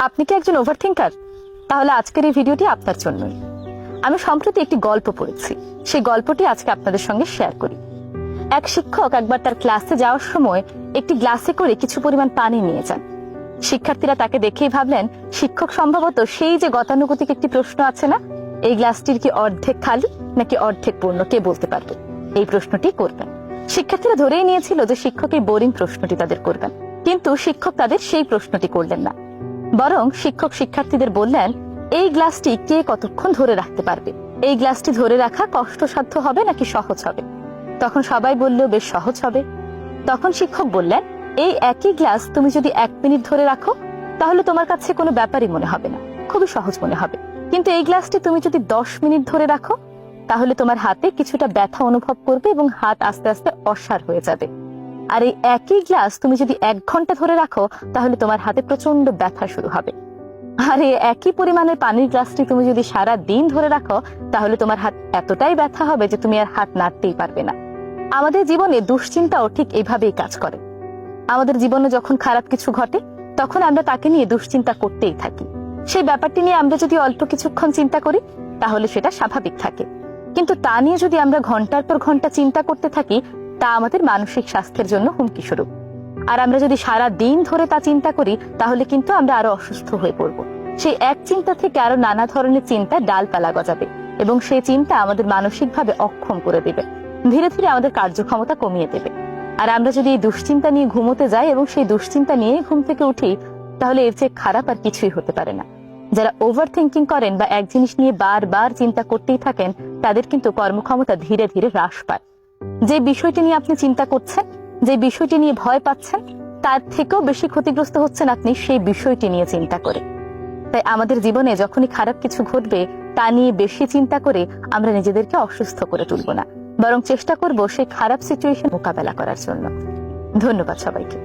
আপনি কি একজন ওভারথিঙ্কার? তাহলে আজকের এই ভিডিওটি আপনার জন্যই। আমি সম্প্রতি একটি গল্প পড়েছি, সেই গল্পটি আজকে আপনাদের সঙ্গে শেয়ার করি। এক শিক্ষক একবার তার ক্লাসে যাওয়ার সময় একটি গ্লাসে করে কিছু পরিমাণ পানি নিয়ে যান। শিক্ষার্থীরা তাকে দেখেই ভাবলেন শিক্ষক সম্ভবত সেই যে গতানুগতিক একটি প্রশ্ন আছে না, এই গ্লাসটির কি অর্ধেক খালি নাকি অর্ধেক পূর্ণ, কে বলতে পারবে, এই প্রশ্নটি করবেন। শিক্ষার্থীরা ধরেই নিয়েছিল যে শিক্ষক এই বোরিং প্রশ্নটি তাদের করবেন, কিন্তু শিক্ষক তাদের সেই প্রশ্নটি করলেন না। বরং শিক্ষক শিক্ষার্থীদের বললেন, এই গ্লাসটি কে কতক্ষণ ধরে রাখতে পারবে? এই গ্লাসটি ধরে রাখা কষ্টসাধ্য হবে নাকি সহজ হবে? তখন সবাই বলল বেশ সহজ হবে। তখন শিক্ষক বললেন, এই একই গ্লাস তুমি যদি 1 মিনিট ধরে রাখো তাহলে তোমার কাছে কোনো ব্যাপারই মনে হবে না, খুবই সহজ মনে হবে। কিন্তু এই গ্লাসটি তুমি যদি 10 মিনিট ধরে রাখো তাহলে তোমার হাতে কিছুটা ব্যথা অনুভব করবে এবং হাত আস্তে আস্তে অসাড় হয়ে যাবে। আর এই একই গ্লাস তুমি যদি 1 ঘন্টা ধরে রাখো তাহলে তোমার হাতে প্রচন্ড ব্যথা শুরু হবে। আর এই একই পরিমাণের পানির গ্লাসটি তুমি যদি সারা দিন ধরে রাখো তাহলে তোমার হাত এতটাই ব্যথা হবে যে তুমি আর হাত নাড়তেই পারবে না। আমাদের জীবনে দুশ্চিন্তাও ঠিক এইভাবেই কাজ করে। আমাদের জীবনে যখন খারাপ কিছু ঘটে তখন আমরা তাকে নিয়ে দুশ্চিন্তা করতেই থাকি। সেই ব্যাপারটি নিয়ে আমরা যদি অল্প কিছুক্ষণ চিন্তা করি তাহলে সেটা স্বাভাবিক থাকে, কিন্তু তা নিয়ে যদি আমরা ঘন্টার পর ঘন্টা চিন্তা করতে থাকি তা আমাদের মানসিক স্বাস্থ্যের জন্য হুমকি স্বরূপ। আর আমরা যদি সারা দিন ধরে তা চিন্তা করি তাহলে কিন্তু আমরা আরো অসুস্থ হয়ে পড়ব। সেই এক চিন্তা থেকে আরো নানা ধরনের চিন্তা ডালপালা গজাবে এবং সেই চিন্তা আমাদের মানসিকভাবে অক্ষম করে দেবে, ধীরে ধীরে আমাদের কার্যক্ষমতা কমিয়ে দেবে। আর আমরা যদি এই দুশ্চিন্তা নিয়ে ঘুমোতে যাই এবং সেই দুশ্চিন্তা নিয়ে ঘুম থেকে উঠি তাহলে এর চেয়ে খারাপ আর কিছুই হতে পারে না। যারা ওভার থিঙ্কিং করেন বা এক জিনিস নিয়ে বারবার চিন্তা করতেই থাকেন তাদের কিন্তু কর্মক্ষমতা ধীরে ধীরে হ্রাস পায়। যে বিষয়টি নিয়ে আপনি চিন্তা করছেন, যে বিষয়টি নিয়ে ভয় পাচ্ছেন, তার থেকেও বেশি ক্ষতিগ্রস্ত হচ্ছেন আপনি সেই বিষয়টি নিয়ে চিন্তা করে। তাই আমাদের জীবনে যখনই খারাপ কিছু ঘটবে তা নিয়ে বেশি চিন্তা করে আমরা নিজেদেরকে অসুস্থ করে তুলব না, বরং চেষ্টা করব সেই খারাপ সিচুয়েশন মোকাবেলা করার জন্য। ধন্যবাদ সবাইকে।